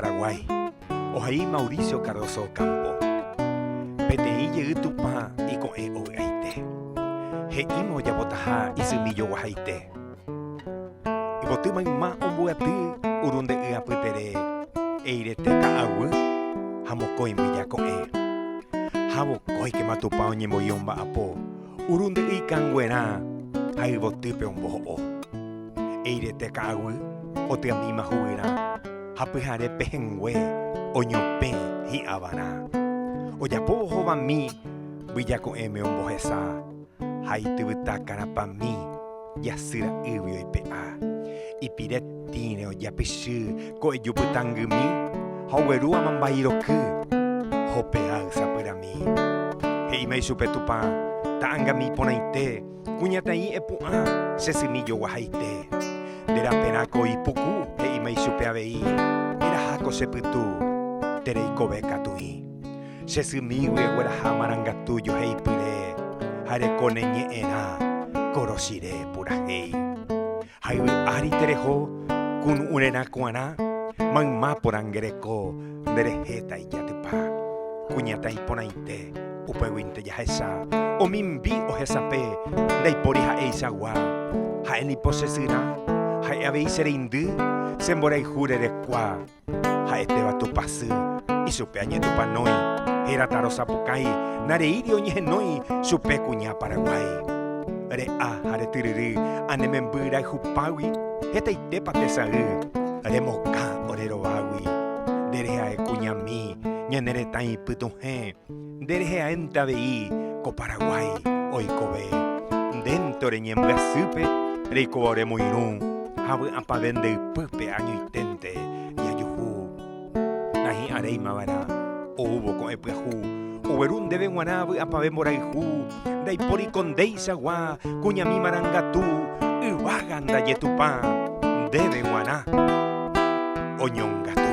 Paraguay. Ojaí Mauricio Cardoso Campo. Peteí llegué tupa y con ogaite. Heimo ya botaja y semillo guajaite. Y botima más ombuati urunde aputere. Eirete kaawu. Hamokoi milla con Habokoi que matupa oñemoyomba apo. Urunde y canguena. Hay botipe un boho. Eirete kaawu. Ote a mima juira. Hapejare pejengüe. Oñope y habana. Oyapo jova mi. Villa con un bojesa. Haiti butacana pa mi. Yasira ubio y pea. Y piretine o yapishu. Ko yuputangu mi. Hawerua mambairo ku. Hopea sapura mi. Hei me supe tupa. Tanga mi ponaite. Kuñata i epua. Sesimillo wahaite. De la pena ko ipuku. Hei me supe avei. Era hako seputu. Tereiko beka tui. Sesimiwe wera hamaranga tuyo hei pure. Hare konenye ena. Koroshire pura hei. Haiwe ari tereho. Kun unena kuana. Mangma porangereko. Derejeta y yatupa. Kuñata y ponaite. Upewinte yahesa. O mimbi o hesape. Daiporiha eisawa. Haeni posesira. Hai avei serindu. Semborei jure de kwa. Haete va tu pasu. Y supe añe tu panoi. Era taro sapukai. Nareiri oñe noi. Supe cuña Paraguay. Re a hare tiriri. Anemembura y jupawi. Heta ite patesau. Re moka orero bawi. Dereja e cuña mi. Ñanere tai putunje. Dereja enta vei. Ko Paraguay. Oikobe. Dentro de ñembe supe. Reiko ore muirun. Habu apa vende pupe año itente. Nahi arei mavara, obo con epuahu, oberun debe guanabu apabe moraihu, daipori con deisagua, cuñami marangatu, uwaganda yetupa, debe guaná, oñongatu.